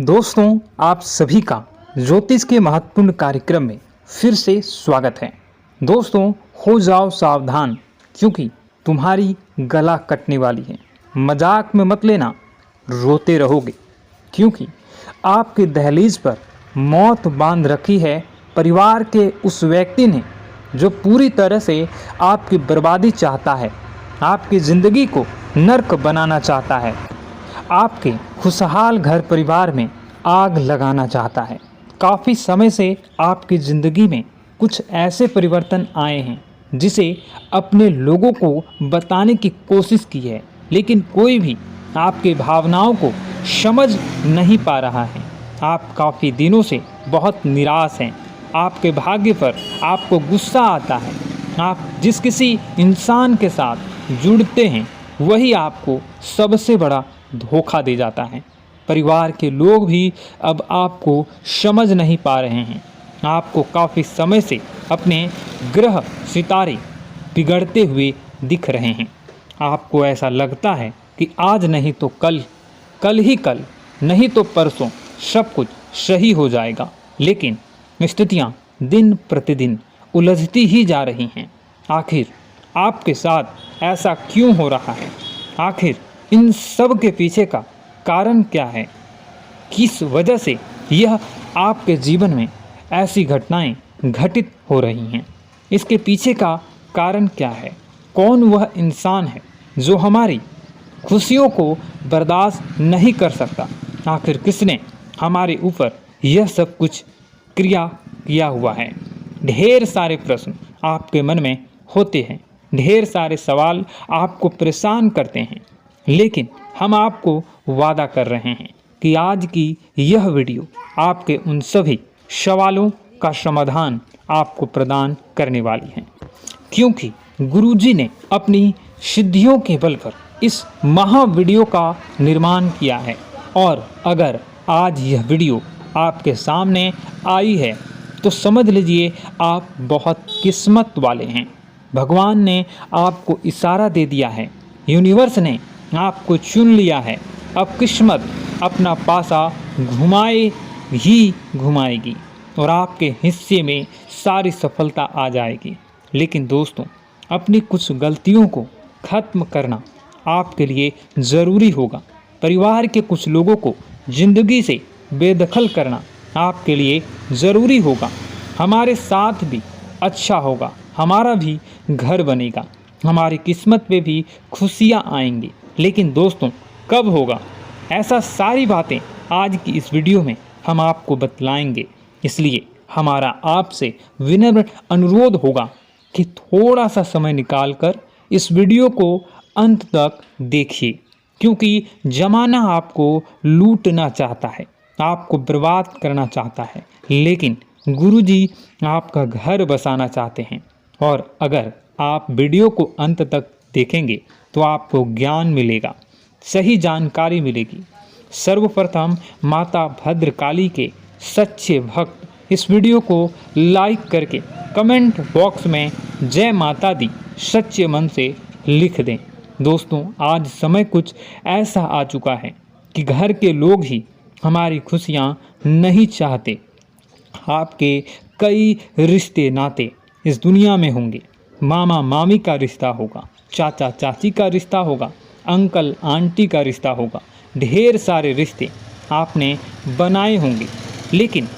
दोस्तों, आप सभी का ज्योतिष के महत्वपूर्ण कार्यक्रम में फिर से स्वागत है। दोस्तों, हो जाओ सावधान क्योंकि तुम्हारी गला कटने वाली है। मजाक में मत लेना, रोते रहोगे क्योंकि आपके दहलीज पर मौत बांध रखी है परिवार के उस व्यक्ति ने जो पूरी तरह से आपकी बर्बादी चाहता है, आपकी ज़िंदगी को नर्क बनाना चाहता है, आपके खुशहाल घर परिवार में आग लगाना चाहता है। काफ़ी समय से आपकी ज़िंदगी में कुछ ऐसे परिवर्तन आए हैं जिसे अपने लोगों को बताने की कोशिश की है, लेकिन कोई भी आपकी भावनाओं को समझ नहीं पा रहा है। आप काफ़ी दिनों से बहुत निराश हैं। आपके भाग्य पर आपको गुस्सा आता है। आप जिस किसी इंसान के साथ जुड़ते हैं वही आपको सबसे बड़ा धोखा दे जाता है। परिवार के लोग भी अब आपको समझ नहीं पा रहे हैं। आपको काफ़ी समय से अपने ग्रह सितारे बिगड़ते हुए दिख रहे हैं। आपको ऐसा लगता है कि आज नहीं तो कल, कल ही कल नहीं तो परसों सब कुछ सही हो जाएगा, लेकिन स्थितियाँ दिन प्रतिदिन उलझती ही जा रही हैं। आखिर आपके साथ ऐसा क्यों हो रहा है? आखिर इन सब के पीछे का कारण क्या है? किस वजह से यह आपके जीवन में ऐसी घटनाएं घटित हो रही हैं? इसके पीछे का कारण क्या है? कौन वह इंसान है जो हमारी खुशियों को बर्दाश्त नहीं कर सकता? आखिर किसने हमारे ऊपर यह सब कुछ क्रिया किया हुआ है? ढेर सारे प्रश्न आपके मन में होते हैं, ढेर सारे सवाल आपको परेशान करते हैं, लेकिन हम आपको वादा कर रहे हैं कि आज की यह वीडियो आपके उन सभी सवालों का समाधान आपको प्रदान करने वाली है, क्योंकि गुरुजी ने अपनी सिद्धियों के बल पर इस महा वीडियो का निर्माण किया है। और अगर आज यह वीडियो आपके सामने आई है तो समझ लीजिए आप बहुत किस्मत वाले हैं। भगवान ने आपको इशारा दे दिया है, यूनिवर्स ने आपको चुन लिया है। अब किस्मत अपना पासा घुमाए ही घुमाएगी और आपके हिस्से में सारी सफलता आ जाएगी। लेकिन दोस्तों, अपनी कुछ गलतियों को ख़त्म करना आपके लिए ज़रूरी होगा। परिवार के कुछ लोगों को ज़िंदगी से बेदखल करना आपके लिए ज़रूरी होगा। हमारे साथ भी अच्छा होगा, हमारा भी घर बनेगा, हमारी किस्मत पे भी खुशियाँ आएंगी। लेकिन दोस्तों, कब होगा? ऐसा सारी बातें आज की इस वीडियो में हम आपको बतलाएंगे। इसलिए हमारा आपसे विनम्र अनुरोध होगा कि थोड़ा सा समय निकालकर इस वीडियो को अंत तक देखिए, क्योंकि ज़माना आपको लूटना चाहता है, आपको बर्बाद करना चाहता है, लेकिन गुरुजी आपका घर बसाना चाहते हैं। और अगर आप वीडियो को अंत तक देखेंगे तो आपको ज्ञान मिलेगा, सही जानकारी मिलेगी। सर्वप्रथम माता भद्रकाली के सच्चे भक्त इस वीडियो को लाइक करके कमेंट बॉक्स में जय माता दी सच्चे मन से लिख दें। दोस्तों, आज समय कुछ ऐसा आ चुका है कि घर के लोग ही हमारी खुशियाँ नहीं चाहते। आपके कई रिश्ते नाते इस दुनिया में होंगे। मामा मामी का रिश्ता होगा, चाचा चाची का रिश्ता होगा, अंकल आंटी का रिश्ता होगा। ढेर सारे रिश्ते आपने बनाए होंगे, लेकिन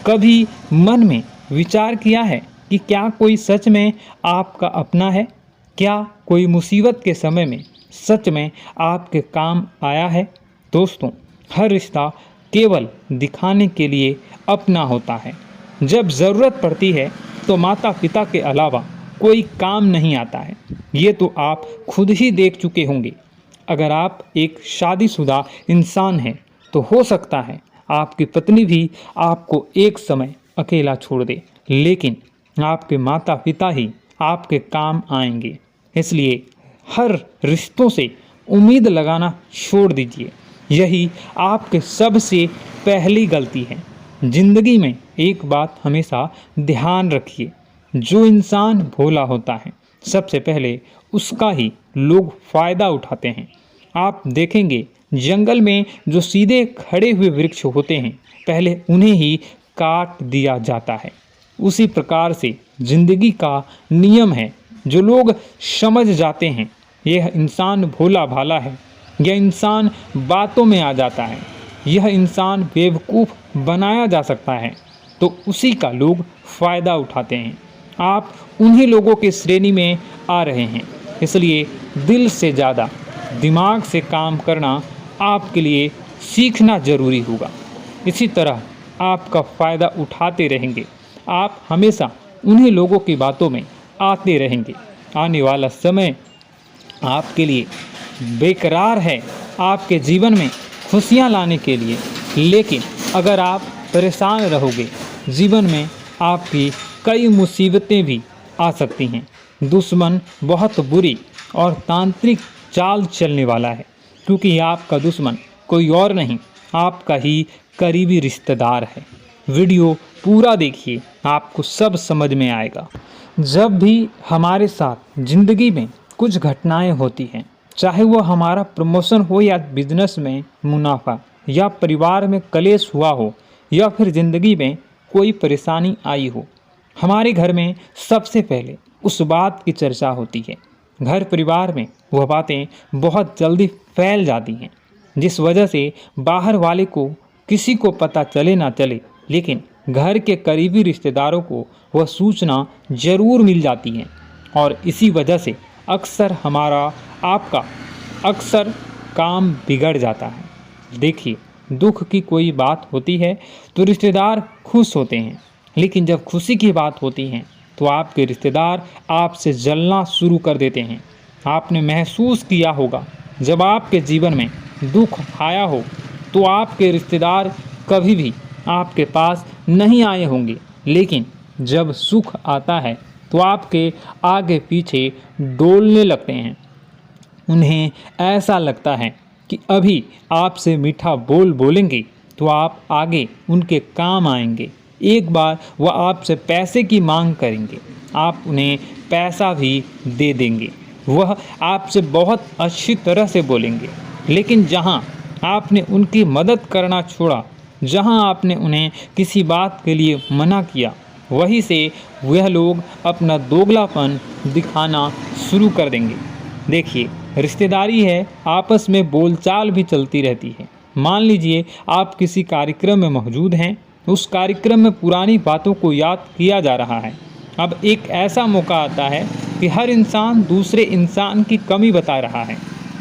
कभी मन में विचार किया है कि क्या कोई सच में आपका अपना है? क्या कोई मुसीबत के समय में सच में आपके काम आया है? दोस्तों, हर रिश्ता केवल दिखाने के लिए अपना होता है। जब ज़रूरत पड़ती है तो माता पिता के अलावा कोई काम नहीं आता है। ये तो आप खुद ही देख चुके होंगे। अगर आप एक शादीशुदा इंसान हैं तो हो सकता है आपकी पत्नी भी आपको एक समय अकेला छोड़ दे, लेकिन आपके माता पिता ही आपके काम आएंगे। इसलिए हर रिश्तों से उम्मीद लगाना छोड़ दीजिए। यही आपके सबसे पहली गलती है। जिंदगी में एक बात हमेशा ध्यान रखिए, जो इंसान भोला होता है सबसे पहले उसका ही लोग फ़ायदा उठाते हैं। आप देखेंगे जंगल में जो सीधे खड़े हुए वृक्ष होते हैं पहले उन्हें ही काट दिया जाता है। उसी प्रकार से जिंदगी का नियम है। जो लोग समझ जाते हैं यह इंसान भोला भाला है, यह इंसान बातों में आ जाता है, यह इंसान बेवकूफ़ बनाया जा सकता है, तो उसी का लोग फ़ायदा उठाते हैं। आप उन्हीं लोगों की श्रेणी में आ रहे हैं। इसलिए दिल से ज़्यादा दिमाग से काम करना आपके लिए सीखना ज़रूरी होगा। इसी तरह आपका फ़ायदा उठाते रहेंगे, आप हमेशा उन्हीं लोगों की बातों में आते रहेंगे। आने वाला समय आपके लिए बेकरार है, आपके जीवन में खुशियाँ लाने के लिए। लेकिन अगर आप परेशान रहोगे, जीवन में आपकी कई मुसीबतें भी आ सकती हैं। दुश्मन बहुत बुरी और तांत्रिक चाल चलने वाला है, क्योंकि आपका दुश्मन कोई और नहीं, आपका ही करीबी रिश्तेदार है। वीडियो पूरा देखिए, आपको सब समझ में आएगा। जब भी हमारे साथ ज़िंदगी में कुछ घटनाएं होती हैं, चाहे वो हमारा प्रमोशन हो या बिजनेस में मुनाफा या परिवार में कलेश हुआ हो या फिर ज़िंदगी में कोई परेशानी आई हो, हमारे घर में सबसे पहले उस बात की चर्चा होती है। घर परिवार में वह बातें बहुत जल्दी फैल जाती हैं, जिस वजह से बाहर वाले को किसी को पता चले ना चले, लेकिन घर के करीबी रिश्तेदारों को वह सूचना ज़रूर मिल जाती है। और इसी वजह से अक्सर हमारा आपका अक्सर काम बिगड़ जाता है। देखिए, दुख की कोई बात होती है तो रिश्तेदार खुश होते हैं, लेकिन जब खुशी की बात होती है तो आपके रिश्तेदार आपसे जलना शुरू कर देते हैं। आपने महसूस किया होगा, जब आपके जीवन में दुख आया हो तो आपके रिश्तेदार कभी भी आपके पास नहीं आए होंगे, लेकिन जब सुख आता है तो आपके आगे पीछे डोलने लगते हैं। उन्हें ऐसा लगता है कि अभी आपसे मीठा बोल बोलेंगे तो आप आगे उनके काम आएंगे। एक बार वह आपसे पैसे की मांग करेंगे, आप उन्हें पैसा भी दे देंगे। वह आपसे बहुत अच्छी तरह से बोलेंगे, लेकिन जहां आपने उनकी मदद करना छोड़ा, जहां आपने उन्हें किसी बात के लिए मना किया, वहीं से वह लोग अपना दोगलापन दिखाना शुरू कर देंगे। देखिए, रिश्तेदारी है, आपस में बोलचाल भी चलती रहती है। मान लीजिए आप किसी कार्यक्रम में मौजूद हैं, उस कार्यक्रम में पुरानी बातों को याद किया जा रहा है। अब एक ऐसा मौका आता है कि हर इंसान दूसरे इंसान की कमी बता रहा है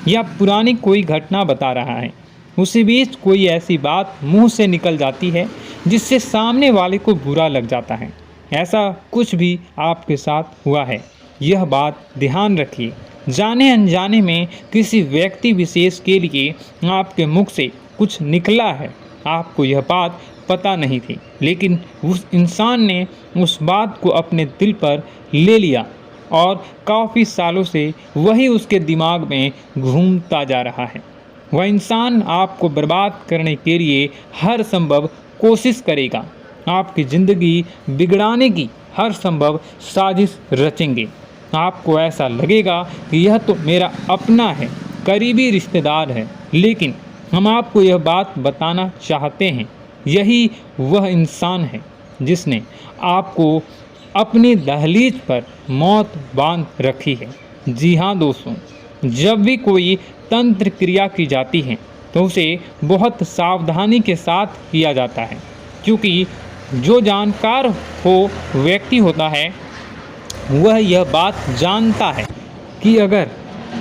या पुरानी कोई घटना बता रहा है। उसी बीच कोई ऐसी बात मुंह से निकल जाती है जिससे सामने वाले को बुरा लग जाता है। ऐसा कुछ भी आपके साथ हुआ है, यह बात ध्यान रखिए। जाने अनजाने में किसी व्यक्ति विशेष के लिए आपके मुख से कुछ निकला है, आपको यह बात पता नहीं थी, लेकिन उस इंसान ने उस बात को अपने दिल पर ले लिया और काफ़ी सालों से वही उसके दिमाग में घूमता जा रहा है। वह इंसान आपको बर्बाद करने के लिए हर संभव कोशिश करेगा, आपकी ज़िंदगी बिगड़ाने की हर संभव साजिश रचेंगे। आपको ऐसा लगेगा कि यह तो मेरा अपना है, करीबी रिश्तेदार है, लेकिन हम आपको यह बात बताना चाहते हैं, यही वह इंसान है जिसने आपको अपनी दहलीज पर मौत बांध रखी है। जी हाँ दोस्तों, जब भी कोई तंत्र क्रिया की जाती है तो उसे बहुत सावधानी के साथ किया जाता है, क्योंकि जो जानकार हो व्यक्ति होता है वह यह बात जानता है कि अगर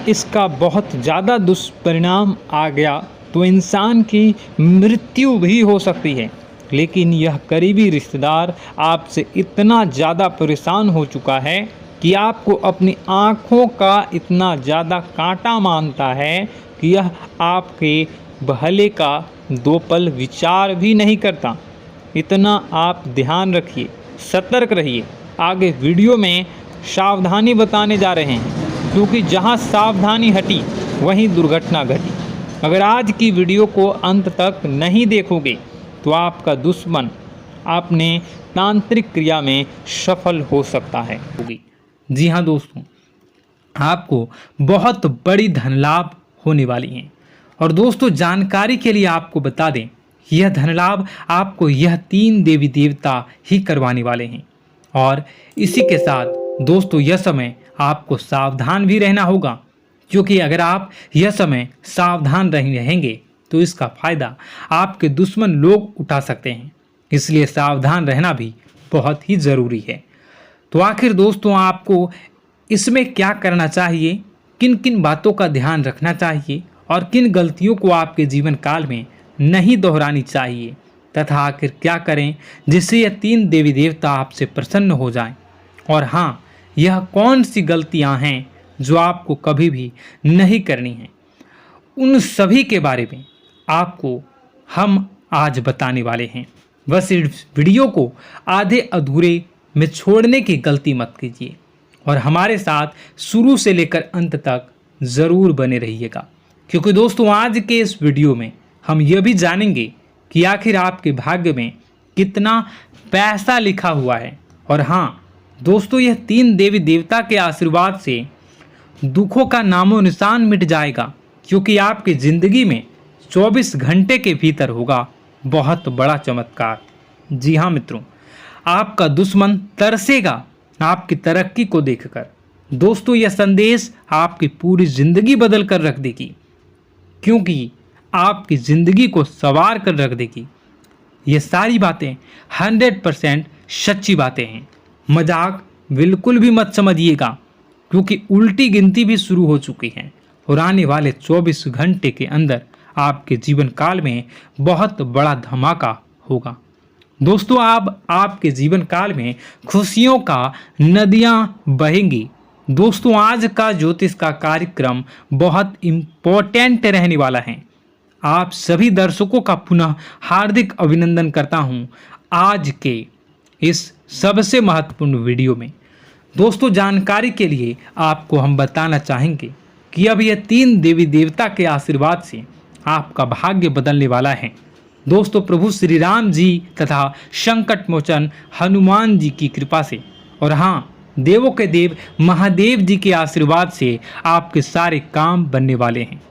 इसका बहुत ज़्यादा दुष्परिणाम आ गया तो इंसान की मृत्यु भी हो सकती है। लेकिन यह करीबी रिश्तेदार आपसे इतना ज़्यादा परेशान हो चुका है कि आपको अपनी आँखों का इतना ज़्यादा कांटा मानता है कि यह आपके भले का दो पल विचार भी नहीं करता। इतना आप ध्यान रखिए, सतर्क रहिए। आगे वीडियो में सावधानी बताने जा रहे हैं, क्योंकि जहां सावधानी हटी वहीं दुर्घटना घटी। अगर आज की वीडियो को अंत तक नहीं देखोगे तो आपका दुश्मन अपने तांत्रिक क्रिया में सफल हो सकता है। जी हाँ दोस्तों, आपको बहुत बड़ी धन लाभ होने वाली हैं और दोस्तों जानकारी के लिए आपको बता दें, यह धन लाभ आपको यह 3 देवी देवता ही करवाने वाले हैं। और इसी के साथ दोस्तों यह समय आपको सावधान भी रहना होगा, क्योंकि अगर आप यह समय सावधान रहेंगे तो इसका फायदा आपके दुश्मन लोग उठा सकते हैं। इसलिए सावधान रहना भी बहुत ही ज़रूरी है। तो आखिर दोस्तों आपको इसमें क्या करना चाहिए, किन किन बातों का ध्यान रखना चाहिए और किन गलतियों को आपके जीवन काल में नहीं दोहरानी चाहिए, तथा आखिर क्या करें जिससे यह 3 देवी देवता आपसे प्रसन्न हो जाएं। और हाँ, यह कौन सी गलतियां हैं जो आपको कभी भी नहीं करनी हैं, उन सभी के बारे में आपको हम आज बताने वाले हैं। बस इस वीडियो को आधे अधूरे में छोड़ने की गलती मत कीजिए और हमारे साथ शुरू से लेकर अंत तक ज़रूर बने रहिएगा, क्योंकि दोस्तों आज के इस वीडियो में हम यह भी जानेंगे कि आखिर आपके भाग्य में कितना पैसा लिखा हुआ है। और हाँ दोस्तों, यह 3 देवी देवता के आशीर्वाद से दुखों का नामो निशान मिट जाएगा, क्योंकि आपकी ज़िंदगी में 24 घंटे के भीतर होगा बहुत बड़ा चमत्कार। जी हाँ मित्रों, आपका दुश्मन तरसेगा आपकी तरक्की को देखकर। दोस्तों यह संदेश आपकी पूरी ज़िंदगी बदल कर रख देगी, क्योंकि आपकी ज़िंदगी को संवार कर रख देगी। ये सारी बातें 100% सच्ची बातें हैं, मजाक बिल्कुल भी मत समझिएगा, क्योंकि उल्टी गिनती भी शुरू हो चुकी है और आने वाले 24 घंटे के अंदर आपके जीवन काल में बहुत बड़ा धमाका होगा। दोस्तों आपके जीवन काल में खुशियों का नदियां बहेंगी। दोस्तों आज का ज्योतिष का कार्यक्रम बहुत इम्पोर्टेंट रहने वाला है। आप सभी दर्शकों का पुनः हार्दिक अभिनंदन करता हूं आज के इस सबसे महत्वपूर्ण वीडियो में। दोस्तों जानकारी के लिए आपको हम बताना चाहेंगे कि अब यह 3 देवी देवता के आशीर्वाद से आपका भाग्य बदलने वाला है। दोस्तों प्रभु श्री राम जी तथा संकट मोचन हनुमान जी की कृपा से, और हाँ देवों के देव महादेव जी के आशीर्वाद से आपके सारे काम बनने वाले हैं।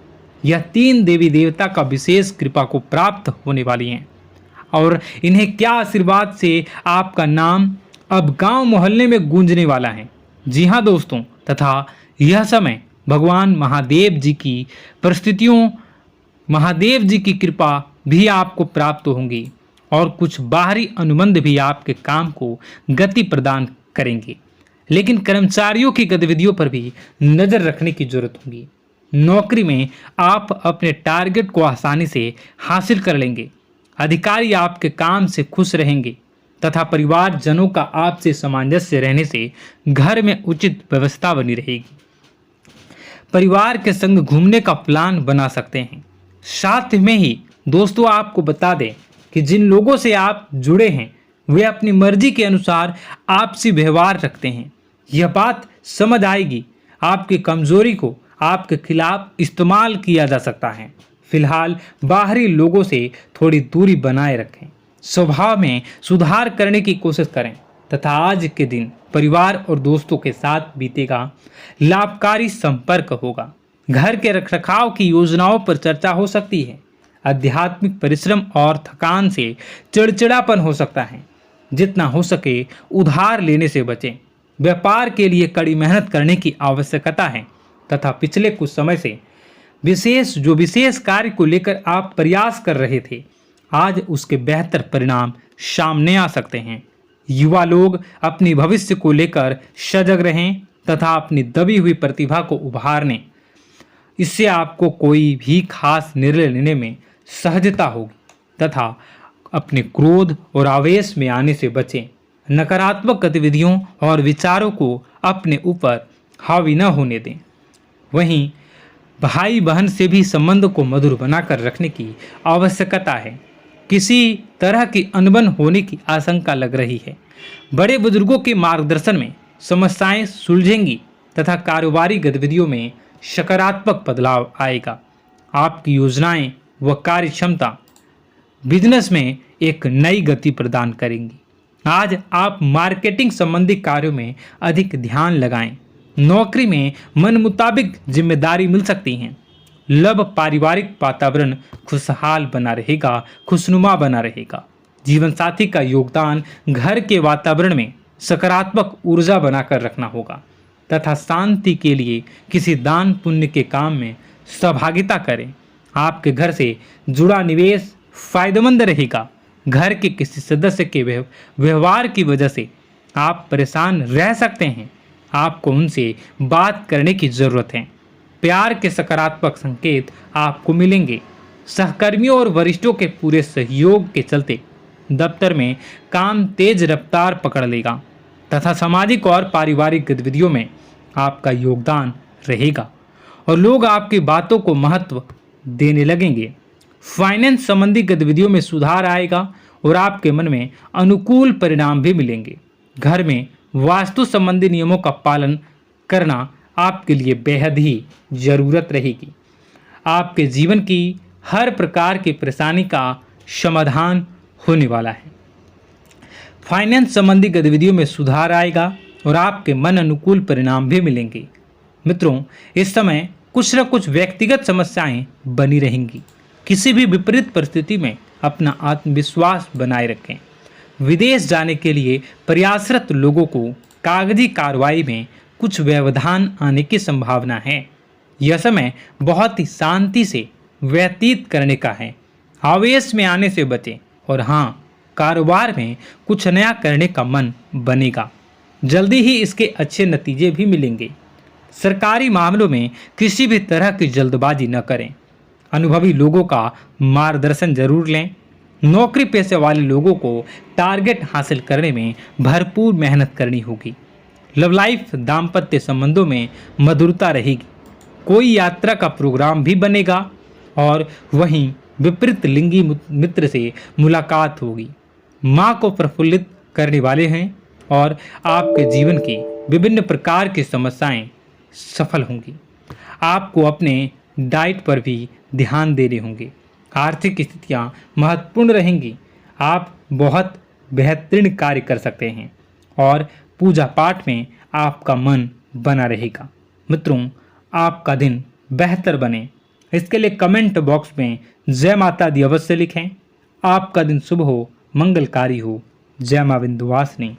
यह 3 देवी देवता का विशेष कृपा को प्राप्त होने वाली हैं और इन्हें क्या आशीर्वाद से आपका नाम अब गांव मोहल्ले में गूंजने वाला है। जी हाँ दोस्तों, तथा यह समय भगवान महादेव जी की परिस्थितियों, महादेव जी की कृपा भी आपको प्राप्त होंगी और कुछ बाहरी अनुबंध भी आपके काम को गति प्रदान करेंगे। लेकिन कर्मचारियों की गतिविधियों पर भी नज़र रखने की जरूरत होगी। नौकरी में आप अपने टारगेट को आसानी से हासिल कर लेंगे, अधिकारी आपके काम से खुश रहेंगे तथा परिवारजनों का आपसे सामंजस्य रहने से घर में उचित व्यवस्था बनी रहेगी। परिवार के संग घूमने का प्लान बना सकते हैं। साथ में ही दोस्तों आपको बता दें कि जिन लोगों से आप जुड़े हैं वे अपनी मर्जी के अनुसार आपसी व्यवहार रखते हैं। यह बात समझ आएगी, आपकी कमजोरी को आपके खिलाफ इस्तेमाल किया जा सकता है। फिलहाल बाहरी लोगों से थोड़ी दूरी बनाए रखें, स्वभाव में सुधार करने की कोशिश करें तथा आज के दिन परिवार और दोस्तों के साथ बीतेगा, लाभकारी संपर्क होगा। घर के रखरखाव की योजनाओं पर चर्चा हो सकती है। आध्यात्मिक परिश्रम और थकान से चिड़चिड़ापन हो सकता है। जितना हो सके उधार लेने से बचें। व्यापार के लिए कड़ी मेहनत करने की आवश्यकता है तथा पिछले कुछ समय से विशेष कार्य को लेकर आप प्रयास कर रहे थे, आज उसके बेहतर परिणाम सामने आ सकते हैं। युवा लोग अपनी भविष्य को लेकर सजग रहें तथा अपनी दबी हुई प्रतिभा को उभारने, इससे आपको कोई भी खास निर्णय लेने में सहजता होगी तथा अपने क्रोध और आवेश में आने से बचें। नकारात्मक गतिविधियों और विचारों को अपने ऊपर हावी न होने दें। वहीं भाई बहन से भी संबंध को मधुर बनाकर रखने की आवश्यकता है। किसी तरह की अनबन होने की आशंका लग रही है। बड़े बुजुर्गों के मार्गदर्शन में समस्याएं सुलझेंगी तथा कारोबारी गतिविधियों में सकारात्मक बदलाव आएगा। आपकी योजनाएं व कार्य क्षमता बिजनेस में एक नई गति प्रदान करेंगी। आज आप मार्केटिंग संबंधी कार्यों में अधिक ध्यान लगाएं। नौकरी में मन मुताबिक जिम्मेदारी मिल सकती हैं। लव पारिवारिक वातावरण खुशहाल बना रहेगा, खुशनुमा बना रहेगा। जीवन साथी का योगदान घर के वातावरण में सकारात्मक ऊर्जा बनाकर रखना होगा तथा शांति के लिए किसी दान पुण्य के काम में सहभागिता करें। आपके घर से जुड़ा निवेश फायदेमंद रहेगा। घर के किसी सदस्य के व्यवहार की वजह से आप परेशान रह सकते हैं। आपको उनसे बात करने की जरूरत है। प्यार के सकारात्मक संकेत आपको मिलेंगे। सहकर्मियों और वरिष्ठों के पूरे सहयोग के चलते दफ्तर में काम तेज रफ्तार पकड़ लेगा तथा सामाजिक और पारिवारिक गतिविधियों में आपका योगदान रहेगा और लोग आपकी बातों को महत्व देने लगेंगे। फाइनेंस संबंधी गतिविधियों में सुधार आएगा और आपके मन में अनुकूल परिणाम भी मिलेंगे। घर में वास्तु संबंधी नियमों का पालन करना आपके लिए बेहद ही जरूरत रहेगी। आपके जीवन की हर प्रकार की परेशानी का समाधान होने वाला है। फाइनेंस संबंधी गतिविधियों में सुधार आएगा और आपके मन अनुकूल परिणाम भी मिलेंगे। मित्रों, इस समय कुछ न कुछ व्यक्तिगत समस्याएं बनी रहेंगी। किसी भी विपरीत परिस्थिति में अपना आत्मविश्वास बनाए रखें। विदेश जाने के लिए प्रयासरत लोगों को कागजी कार्रवाई में कुछ व्यवधान आने की संभावना है। यह समय बहुत ही शांति से व्यतीत करने का है। आवेश में आने से बचें और हाँ, कारोबार में कुछ नया करने का मन बनेगा। जल्दी ही इसके अच्छे नतीजे भी मिलेंगे। सरकारी मामलों में किसी भी तरह की जल्दबाजी न करें। अनुभवी लोगों का मार्गदर्शन जरूर लें। नौकरी पेशे वाले लोगों को टारगेट हासिल करने में भरपूर मेहनत करनी होगी। लव लाइफ दाम्पत्य संबंधों में मधुरता रहेगी। कोई यात्रा का प्रोग्राम भी बनेगा और वहीं विपरीत लिंगी मित्र से मुलाकात होगी। माँ को प्रफुल्लित करने वाले हैं और आपके जीवन की विभिन्न प्रकार की समस्याएं सफल होंगी। आपको अपने डाइट पर भी ध्यान देने होंगे। आर्थिक स्थितियां महत्वपूर्ण रहेंगी। आप बहुत बेहतरीन कार्य कर सकते हैं और पूजा पाठ में आपका मन बना रहेगा। मित्रों, आपका दिन बेहतर बने इसके लिए कमेंट बॉक्स में जय माता दी अवश्य लिखें। आपका दिन शुभ हो, मंगलकारी हो। जय मां विंध्यवासिनी।